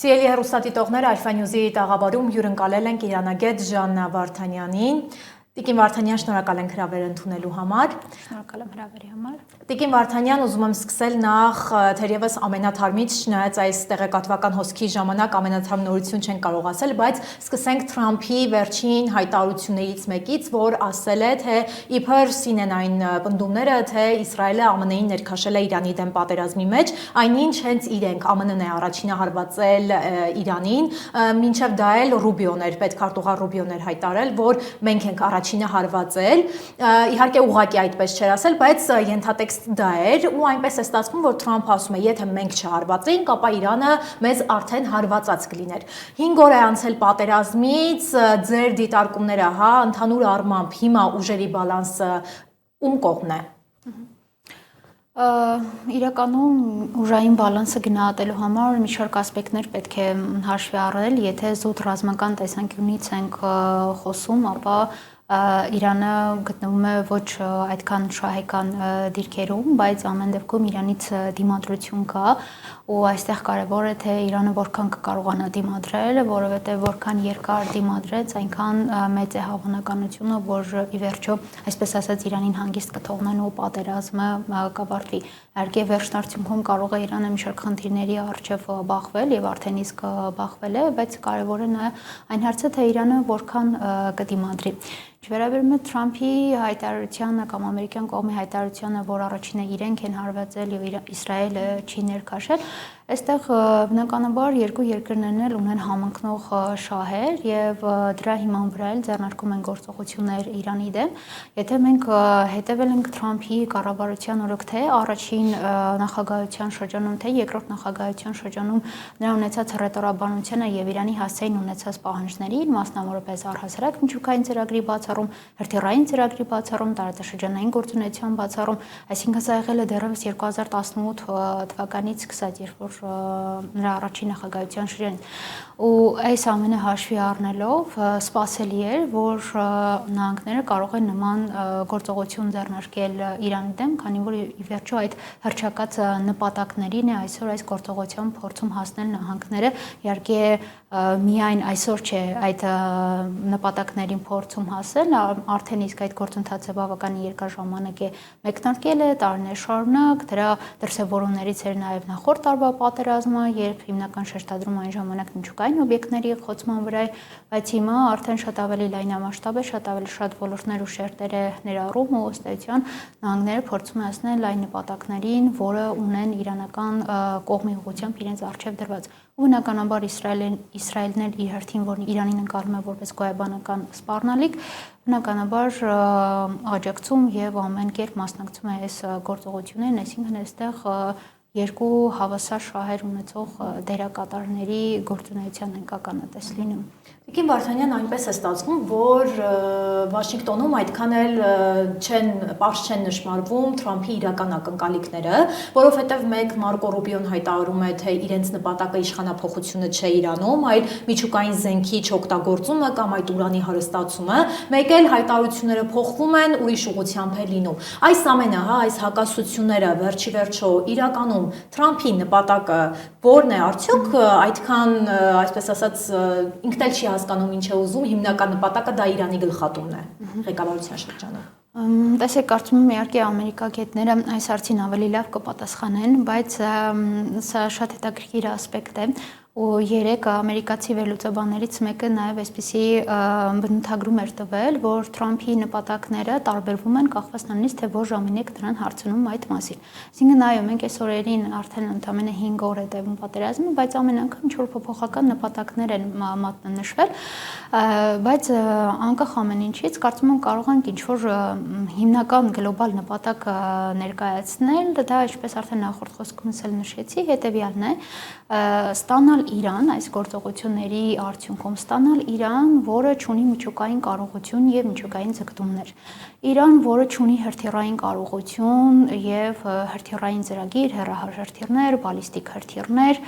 Սիրելի հեռուստադիտողներ, Alpha News-ի տաղավարում հյուրընկալել ենք իրանագետ Ժաննա Վարդանյանին։ Տիկին Վարդանյան, շնորհակալ ենք հրավեր ընդունելու համար։ Շնորհակալ եմ հրավերի համար։ Տիկին Վարդանյան, ուզում եմ սկսել նախ թերևս ամենաթարմից, չնայած այս տեղեկատվական հոսքի ժամանակ ամենաթարմ նորություն չեն կարող ասել, բայց սկսենք Թրամփի վերջին հայտարարություններից մեկից, որ ասել է, թե իբր սինեն այն պնդումները, թե Իսրայելը ԱՄՆ-ին ներքաշել է Իրանի դեմ պատերազմի մեջ, այնինչ հենց իրենք ԱՄՆ-ն է առաջինը հարվածել Իրանին, մինչև դա էլ Ռուբիոն էր, պետքարտուղար Ռուբիոն էր հայտարարել, որ մենք ենք առաջինը հարվածել, իհարկե ուղղակի այդպես չէր ասել, բայց ենթատեքստ դա էր ու այնպես է ստացվում, որ Թրամփը ասում է, եթե մենք չհարվածեինք, ապա Իրանը մեզ արդեն հարվածած կլիներ։ 5 օր է անցել պատերազմից, ձեր դիտարկումները, հա, ընդհանուր առմամբ հիմա ուժերի բալանսը ում կողմն է։ Իրականում ուժային բալանսը գնահատելու համար մի շարք ասպեկտներ պետք է հաշվի առնել, եթե զուտ ռազմական տեսանկյունից ենք խոսում, ապա Իրանը գտնվում է ոչ այդքան շահեկան դիրքերում, բայց ամեն դեպքում Իրանից դիմադրություն կա ու այստեղ կարևոր է թե Իրանը որքան կկարողանա դիմադրել, որովհետև որքան երկար դիմադրեց, այնքան մեծ է հավանականությունը, որ ի վերջո, այսպես ասած, Իրանին հանգիստ կթողնեն ու պատերազմը կավարտվի։ Իհարկե վերջնարդյունքում կարող է Իրանը մի շարք խնդիրների առջև բախվել եւ արդեն իսկ բախվել է, բայց կարևորը նա այն հարցը, թե Իրանը որքան կդիմադրի։ Վերաբերում է Թրամփի հայտարարությանը կամ ամերիկյան կողմի հայտարարությանը, որ առաջինը իրենք են հարվածել եւ Իսրայելը չի ներքաշել, այստեղ բնականաբար երկու երկրներն էլ ունեն համընկնող շահեր եւ դրա հիման վրա էլ ձեռնարկում են գործողություններ Իրանի դեմ։ Եթե մենք հետեւել ենք Թրամփի կառավարության օրոքթե առաջին նախագահության շրջանում, թե երկրորդ նախագահության շրջանում նրա ունեցած հռետորաբանությունը եւ Իրանի հասցեին ունեցած պահանջներին, մասնավորապես առհասարակ միջուկային ծրագրի բացառում, հրթիռային ծրագրի բացառում, տարածաշրջանային գործունեության բացառում, այսինքն սա եղել է դեռևս 2018 թվականից սկսած, երբ որ նրա առաջին նախագահության շրջանից ու այս ամենը հաշվի առնելով սպասելի էր, որ նահանգները կարող են նման գործողություն ձեռնարկել Իրանի դեմ, քանի որ ի վերջո այդ հռչակած նպատակներին է այսօր այս գործողության փորձում հասնել նահանգները, իհարկե միայն այսօր չէ այդ նպատակներին փորձում հասել, արդեն իսկ այդ գործընթացը բավական երկար ժամանակ է մեկնարկել է, տարիներ շարունակ, դրա դրսևորումներից էր նաև նախորդ տարվա պատերազմը, երբ հիմնական շեշտադրումը այն ժամանակ միջուկային օբյեկտների խոցման վրա է, բայց հիմա արդեն շատ ավելի լայնամասշտաբ է, շատ ավելի շատ ոլորտներ ու շերտեր է ներառում ու ըստ էության նահանգները փորձում են հասնել այն նպատակներին, որը ունեն իրանական կողմի ուղղությամբ իրենց առջև դրված։ Ու բնականաբար Իսրայելն էլ իր հերթին, որ Իրանին ընկալում է որպես գոյաբանական սպառնալիք, բնականաբար աջակցում եւ ամեն կերպ մասնակցում է այս գործողություններին, այսինքն այստեղ երկու հավասար շահեր ունեցող դերակատարների գործունեության ենք ականատես լինում։ Տիկին Վարդանյան, այնպես է ստացվում, որ Վաշինգտոնում այդքան էլ պարզ չեն նշմարվում Թրամփի իրական ակնկալիքները, որովհետև մեկ Մարկո Ռուբիոն հայտարարում է, թե իրենց նպատակը իշխանափոխությունը չէ Իրանում, այլ միջուկային զենքի չօգտագործումը կամ այդ ուրանի հարստացումը, մեկ էլ հայտարարությունները փոխվում են, ուրիշ ուղղությամբ է լինում։ Այս ամենը, հա, այս հակասությունները վերջի վերջո իրականում Թրամփի նպատակը որն է, արդյոք այդքան, այսպես ասած, ինքն էլ չի հասկանում ինչ է ուզում, հիմնական նպատակը դա Իրանի գլխատումն է ղեկավարության շրջանում։ Տեսեք, կարծում եմ իհարկե ամերիկագետները այս հարցին ավելի լավ կպատասխանեն, բայց սա շատ հետաքրքիր ասպեկտ է ու երեք ամերիկացի վերլուծաբաններից մեկը նաև այսպիսի բնութագրում էր տվել, որ Թրամփի նպատակները տարբերվում են կախված նրանից, թե որ ժամին եք նրան հարցնում այդ մասին։ Այսինքն այո, մենք այս օրերին արդեն ընդամենը 5 օր է տևում պատերազմը, բայց ամեն անգամ ինչ-որ փոփոխական նպատակներ են մատնանշվել, բայց անկախ ամեն ինչից կարծում եմ կարող ենք ինչ-որ հիմնական գլոբալ նպատակ ներկայացնել, դա ինչպես արդեն նախորդ խոսքումս էլ նշեցի, հետևյալն է, ստանալ Իրան այս գործողությունների արդյունքում ստանալ Իրան, որը ունի միջուկային կարողություն եւ միջուկային ձգտումներ։ Իրան, որը ունի հրթիռային կարողություն եւ հրթիռային ծրագիր, հեռահար հրթիռներ, բալիստիկ հրթիռներ,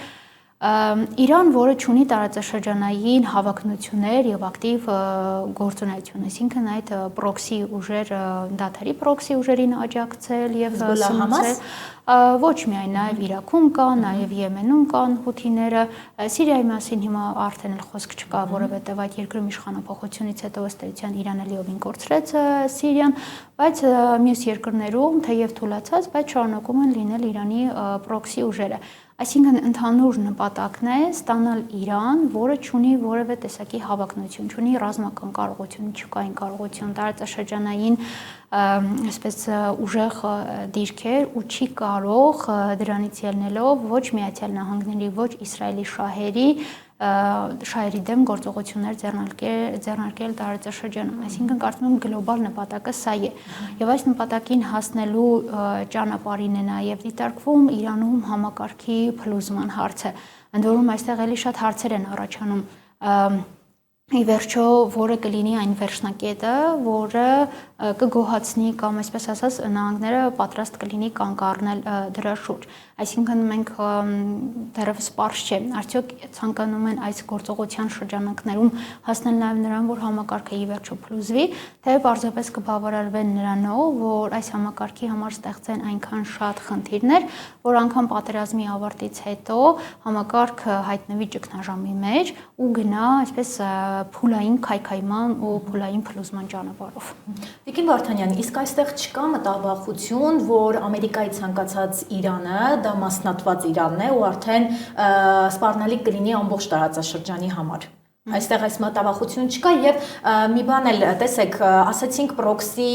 Իրան, որը ունի տարածաշրջանային հավակնություններ եւ ակտիվ գործունեություն, այսինքն այդ պրոքսի ուժեր, դաթարի պրոքսի ուժերին աջակցել եւ սնուցել, ոչ միայն նաեւ Իրաքում կան, նաեւ Եմենում կան հութիները, Սիրիայի մասին հիմա արդեն էլ խոսք չկա, որովհետեւ այդ երկրում իշխանապահությունից հետո ըստ էության Իրանը լիովին կորցրեց Սիրիան, բայց մյուս երկրներում թեև թուլացած, բայց շարունակում են լինել Իրանի պրոքսի ուժերը։ Այսինքն ընդհանուր նպատակն է ստանալ Իրան, որը ունի որևէ տեսակի հավակնություն, ունի ռազմական կարողություն, միջուկային կարողություն, տարածաշրջանային այսպես ուժեղ դիրքեր ու չի կարող դրանից ելնելով ոչ Միացյալ Նահանգների, ոչ Իսրայելի շահերի դեմ գործողություններ ձեռնարկել տարածաշրջանում։ Այսինքն կարծում եմ գլոբալ նպատակը սա է։ Եվ այս նպատակին հասնելու ճանապարհին է նաև դիտարկվում Իրանում համակարգի փլուզման հարցը։ Ընդ որում այստեղ էլի շատ հարցեր են առաջանում։ Ի վերջո, որը կլինի այն վերջնակետը, որը կգոհացնի կամ այսպես ասած նահանգները պատրաստ կլինի կանգ առնել դրա շուրջ։ Այսինքն մենք դեռևս պարզ չէ, արդյոք ցանկանում են այս գործողության շրջանակներում հասնել նաև նրան, որ համակարգը ի վերջո փլուզվի, թե պարզապես կբավարարվեն նրանով, որ այս համակարգի համար ստեղծեն այնքան շատ խնդիրներ, որ անգամ պատերազմի ավարտից հետո համակարգը հայտնվի ճգնաժամի մեջ ու գնա այսպես փուլային քայքայման ու փուլային փլուզման ճանապարհով։ Տիկին Վարդանյան, իսկ այստեղ չկա մտավախություն, որ Ամերիկայի ցանկացած Իրանը դա մասնատված Իրանն է ու արդեն սպառնալիք կլինի ամբողջ տարածաշրջանի համար։ Այստեղ այս մտավախություն չկա եւ մի բան էլ տեսեք, ասացինք պրոքսի,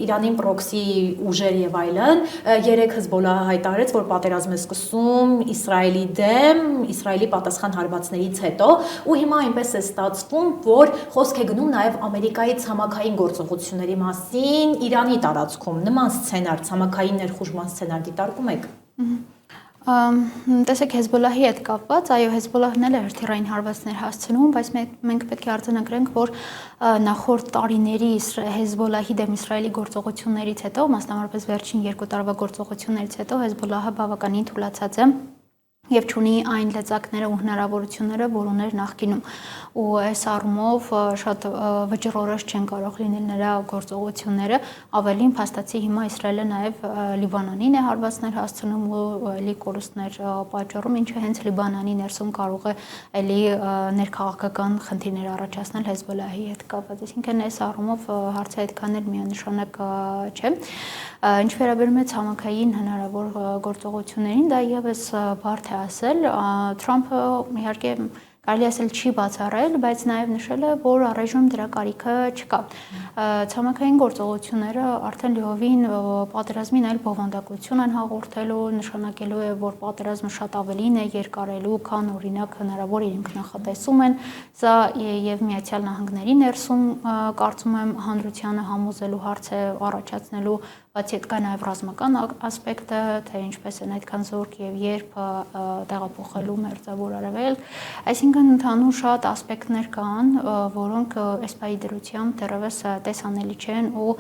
Իրանին պրոքսի ուժեր եւ այլն, երեք Հեզբոլլահը հայտարարեց, որ պատերազմ է սկսում Իսրայելի դեմ, Իսրայելի պատասխան հարվածներից հետո, ու հիմա այնպես է ստացվում, որ խոսք է գնում նաեւ Ամերիկայի ցամաքային գործողությունների մասին Իրանի տարածքում։ Նման սցենար, ցամաքային ներխուժման սցենար դիտարկում եք։ Տեսեք Հեզբոլլահի հետ կապված, այո, Հեզբոլլահն էլ է հրթիռային հարվածներ հասցնում, բայց մենք պետք է արձանագրենք, որ նախորդ տարիների Հեզբոլլահի դեմ Իսրայելի գործողություններից հետո, մասնավորապես վերջին 2 տարվա գործողություններից հետո Հեզբոլլահը բավականին թուլացած է եւ ունի այն լծակները ու հնարավորությունները, որ ուներ նախկինում, ու այս առումով շատ վճռորոշ չեն կարող լինել նրա գործողությունները, ավելին փաստացի հիմա Իսրայելը նաեւ Լիբանանին է հարվածներ հասցնում ու էլի կորուստներ պատճառում, ինչը հենց Լիբանանի ներսում կարող է էլի ներքաղաքական խնդիրներ առաջացնել Հեզբոլլահի հետ կապված, այսինքն այս առումով հարցը այդքան էլ միանշանակ չէ։ Ինչ վերաբերում է ցամաքային հնարավոր գործողություններին, դա եւս բարդ է ասել, Թրամփը իհարկե կարելի ասել չի բացառել, բայց նաև նշել է, որ առայժմ դրա կարիքը չկա։ Ցամաքային գործողությունները արդեն լիովին պատերազմին այլ բովանդակություն են հաղորդելու, նշանակելու է, որ պատերազմը շատ ավելին է երկարելու, քան օրինակ հնարավոր իրենք նախատեսում են։ Սա եւ Միացյալ Նահանգների ներսում կարծում եմ հանրությանը համոզելու հարց է առաջացնելու, բացի այդ կա նաև ռազմական ասպեկտը, թե ինչպես են այդքան զորք եւ երբ տեղափոխելու մերձավոր արևելք, այսինքն ընդհանուր շատ ասպեկտներ կան, որոնք էսպայի դրությամբ դեռևս տեսանելի չեն ու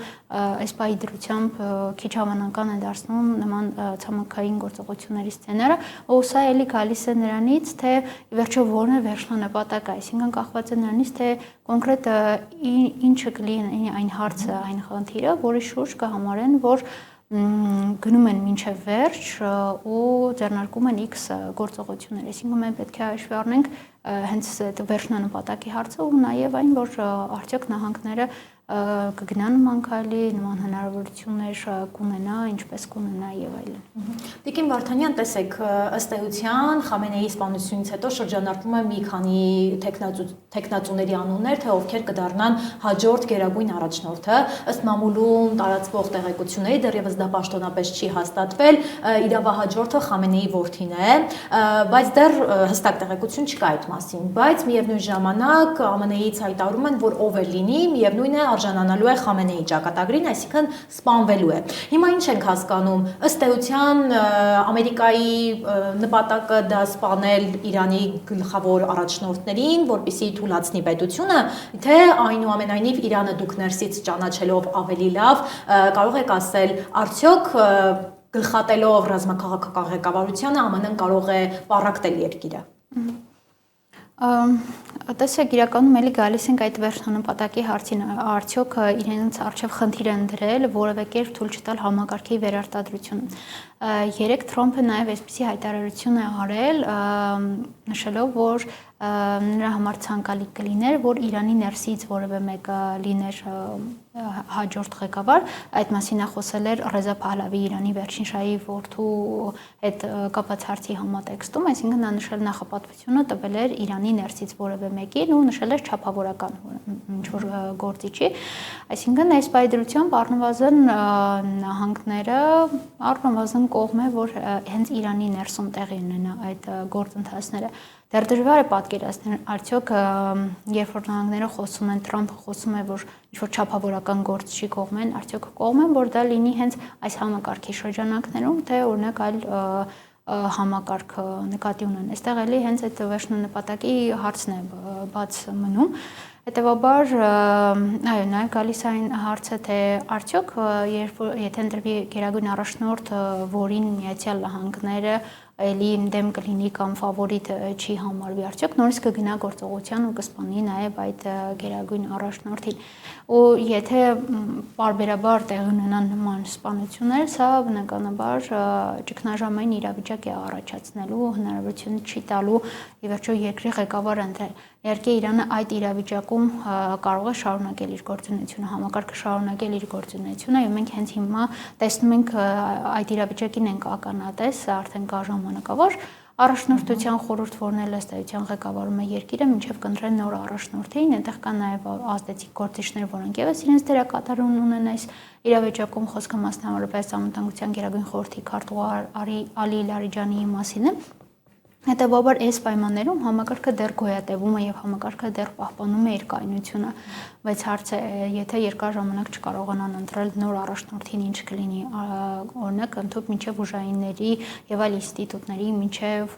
էսպայի դրությամբ քիչ հավանական է դարձնում նման ցամաքային գործողությունների սցենարը, ու սա էլի գալիս է նրանից, թե վերջո որն է վերջնանպատակը, այսինքն կախված է նրանից, թե կոնկրետ ինչը կլինի այն հարցը, այն խնդիրը, որի շուրջ կհամարեն, որ գնում են մինչև վերջ ու ձեռնարկում են X գործողություններ, այսինքն մենք պետք է հաշվի առնենք հենց այդ վերջնանպատակի հարցը ու նաև այն, որ արդյոք նահանգները կգնան մանկալի, նման հնարավորություններ կունենա, ինչպես կունենա եւ այլն։ Տիկին Վարդանյան, տեսեք, ըստ էության Խամենեիի սպանությունից հետո շրջանառվում է մի քանի տեխնացուների անուններ, թե ովքեր կդառնան հաջորդ գերագույն առաջնորդը, ըստ մամուլում տարածվող տեղեկությունների դեռևս դա պաշտոնապես չի հաստատվել, իրավահաջորդը Խամենեիի որդին է, բայց դեռ հստակ տեղեկություն չկա այդ մասին, բայց միևնույն ժամանակ ԱՄՆ-ից հայտարարում են, որ ով էլ լինի, միևնույն է արժանանալու է Խամենեիի ճակատագրին, այսինքն սպանվելու է։ Հիմա ինչ ենք հասկանում, ըստ էության Ամերիկայի նպատակը դա սպանել Իրանի գլխավոր առաջնորդներին, որպեսզի թուլացնի պետությունը, թե այնուամենայնիվ Իրանը դուք ներսից ճանաչելով ավելի լավ կարող եք ասել, արդյոք գլխատելով ռազմաքաղաքական ղեկավարությանը ԱՄՆ-ն կարող է պառակտել երկիրը։ Տեսեք, իրականում էլի գալիս ենք այդ վերջնանպատակի հարցին, արդյոք իրենց արժև խնդիր են դրել որևէ կերպ թույլ չտալ համակարգի վերարտադրությունը։ Երեք Թրամփը նաև այսպիսի հայտարարություն է արել, նշելով, որ նրա համար ցանկալի կլիներ, որ Իրանի ներսից որևէ մեկը լիներ հաջորդ ղեկավար, այդ մասին է խոսել էր Ռեզա Փահլավի Իրանի վերջին շահի որդու հետ կապված հարցի համատեքստում, այսինքն նա նշել նախապատվությունը տվել էր Իրանի ներսից որևէ մեկին ու նշել էր չափավորական ինչ-որ գործիչի, այսինքն այս բայդրությամբ առնվազն նահանգները առնվազն կողմ է, որ հենց Իրանի ներսում տեղի ունենա այդ գործընթացները։ Դեռ դժվար է պատկերացնել, արդյոք երբ որ նահանգները խոսում են, Թրամփը խոսում է, որ ինչ-որ չափավորական գործիչի կողմ են, արդյոք կողմ են, որ դա լինի հենց այս համակարգի շրջանակներում, թե օրինակ այլ համակարգ նկատի ունեն։ Այստեղ էլի հենց այդ վերջնանպատակի հարցն է բաց մնում։ Հետևաբար, այո, նաև գալիս այն հարցը, թե արդյոք եթե ընտրվի գերագույն առաջնորդ, որին Միացյալ Նահանգները էլի դեմ կլինի կամ ֆավորիտ չի համարվի, արդյոք նորից կգնա գործողության ու կսպանի նաև այդ գերագույն առաջնորդին։ Ու եթե պարբերաբար տեղ ունենան նման սպանություններ, սա բնականաբար ճգնաժամային իրավիճակ է առաջացնելու, հնարավորություն չի տալու ի վերջո երկրի ղեկավար ընտրել։ Իհարկե Իրանը այդ իրավիճակում կարող է շարունակել իր գործունեությունը, համակարգը շարունակել իր գործունեությունը, եւ մենք հենց հիմա տեսնում ենք այդ իրավիճակին ենք ականատես, արդեն կա ժամանակավոր առաջնորդության խորհուրդ, որն էլ ըստ էության ղեկավարում է երկիրը, մինչև կընտրեն նոր առաջնորդին, այնտեղ կան նաև ազդեցիկ գործիչներ, որոնք եւս իրենց դերակատարում ունեն այս իրավիճակում, խոսքը մասնավորապես անվտանգության գերագույն խորհրդի քարտուղար Ալի Լարիջանիի մասին է։ Հետևաբար այս պայմաններում համակարգը դեռ գոյատևում է եւ համակարգը դեռ պահպանում է իր կայունությունը, բայց հարցը եթե երկար ժամանակ չկարողանան ընտրել նոր առաջնորդին, ինչ կլինի, օրինակ ընդհանուր մինչեւ ուժայինների եւ այլ ինստիտուտների, մինչեւ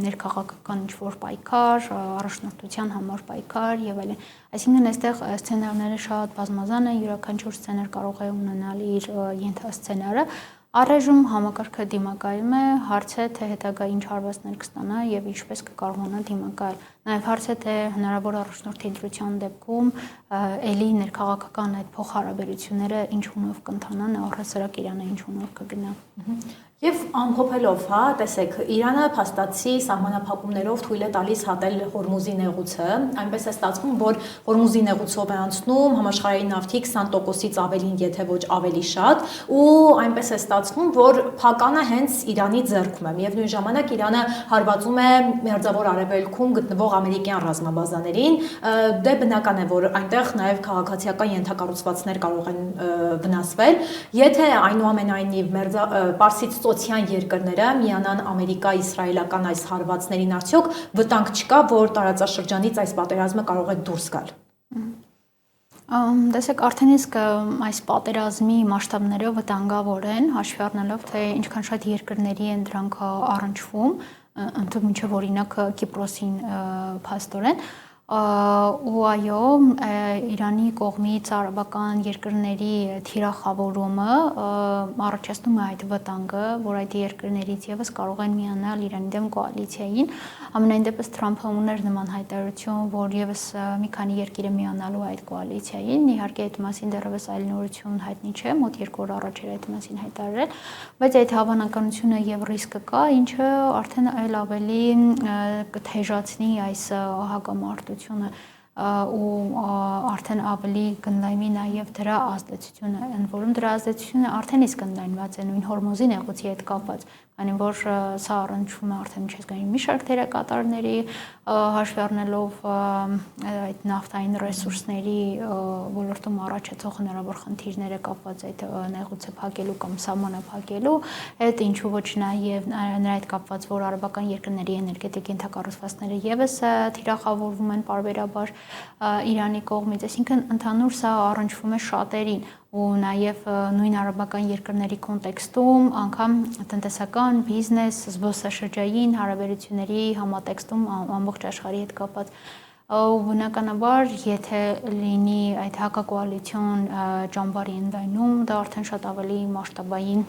ներքաղաքական ինչ-որ պայքար, առաջնորդության համար պայքար եւ այլն։ Այսինքն այստեղ սցենարները շատ բազմազան են, յուրաքանչյուր սցենար կարող է ունենալ իր ենթասցենարը։ Առայժմ համակարգը դիմակայում է, հարց է, թե հետագա ինչ հարվածներ կստանա եւ ինչպես կկարողանա դիմակայել։ Նաեւ հարց է, թե հնարավոր առաջնորդի ընտրության դեպքում էլի ներքաղաքական այդ փոխհարաբերությունները ինչ ունով կընթանան, առհասարակ Իրանը ինչ ունով կգնա։ Եվ ամփոփելով, հա, տեսեք, Իրանը փաստացի սահմանափակումներով թույլ է տալիս հատել Հորմուզի նեղուցը, այնպես է ստացվում, որ Հորմուզի նեղուցով է անցնում համաշխարհային նավթի 20%-ից ավելին, եթե ոչ ավելի շատ, ու այնպես է ստացվում, որ փականը հենց Իրանի ձեռքում է։ Միևնույն ժամանակ Իրանը հարվածում է Մերձավոր Արևելքում գտնվող ամերիկյան ռազմաբազաներին, դե բնական է, որ այնտեղ նաև քաղաքացիական ենթակառուցվածքներ կարող են վնասվել։ Եթե այնուամենայնիվ Պարսից ծոցյան երկրները միանան ամերիկա-իսրայելական այս հարվածներին, արդյոք վտանգ չկա, որ տարածաշրջանից այս պատերազմը կարող է դուրս գալ։ Տեսեք, արդեն իսկ այս պատերազմի մասշտաբները վտանգավոր են, հաշվի առնելով, թե ինչքան շատ երկրների են դրանք առնչվում, ընդհանուր մինչև օրինակ Կիպրոսին փաստորեն, ու այո, Իրանի կողմից արաբական երկրների թիրախավորումը առաջացնում է այդ վտանգը, որ այդ երկրներից եւս կարող են միանալ Իրանի դեմ կոալիցիային։ Ամենայն դեպս Թրամփը ուներ նման հայտարարություն, որ եւս մի քանի երկիր է միանալու այդ կոալիցիային։ Իհարկե այդ մասին դեռևս այլ նորություն հայտնի չէ, մոտ 2 օր առաջ էր այդ մասին հայտարարել, բայց այդ հավանականությունը եւ ռիսկը կա, ինչը արդեն այլ ավելի կթեժացնի այս հակամարտությունը ու արդեն ավելի կընդլայնվի նաև դրա ազդեցությունը, ընդ որում դրա ազդեցությունը արդեն իսկ ընդլայնված է նույն Հորմուզի նեղուցի հետ կապված, քանի որ սա առնչվում է արդեն միջազգային մի շարք դերակատարների, հաշվի առնելով այդ նավթային ռեսուրսների ոլորտում առաջացող հնարավոր խնդիրները կապված այդ նեղուցը փակելու կամ սահմանը փակելու հետ, ինչու ոչ նաև նրա հետ կապված, որ արաբական երկրների էներգետիկ ենթակառուցվածքները եւս թիրախավորվում են պարբերաբար Իրանի կողմից, այսինքն ընդհանուր սա առնչվում է շատերին ու նաև նույն արաբական երկրների կոնտեքստում, անգամ տնտեսական, բիզնես, զբոսաշրջային հարաբերությունների համատեքստում ամբողջ աշխարհի հետ կապված ու բնականաբար, եթե լինի այդ հակակոալիցիոն ճամբարի ընդլայնում, դա արդեն շատ ավելի մասշտաբային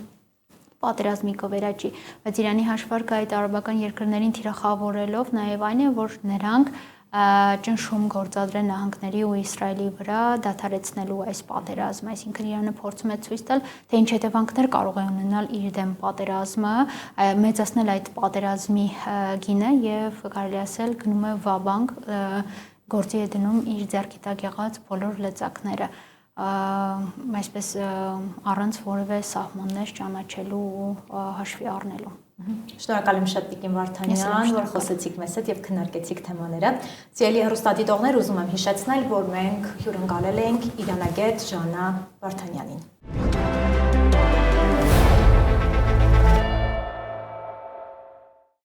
պատերազմի կվերաճի, բայց Իրանի հաշվարկը այդ արաբական երկրներին թիրախավորելով նաև այն է, որ նրանք ճնշում գործադրեն նահանգների ու Իսրայելի վրա դադարեցնելու այս պատերազմը, այսինքն Իրանը փորձում է ցույց տալ, թե ինչ հետևանքներ կարող է ունենալ իր դեմ պատերազմը, մեծացնել այդ պատերազմի գինը եւ կարելի ասել գնում է վաբանկ գործի է դնում իր ձեռքի տակ եղած բոլոր լծակները, այսպես առանց որևէ սահմաններ ճանաչելու ու հաշվի առնելու։ Շնորհակալ եմ շատ Տիկին Վարդանյան, որ խոսեցիք մեզ հետ եւ քննարկեցիք թեմաները։ Սիրելի հեռուստադիտողներ, ուզում եմ հիշեցնել, որ մենք հյուրընկալել ենք իրանագետ Ժաննա Վարդանյանին։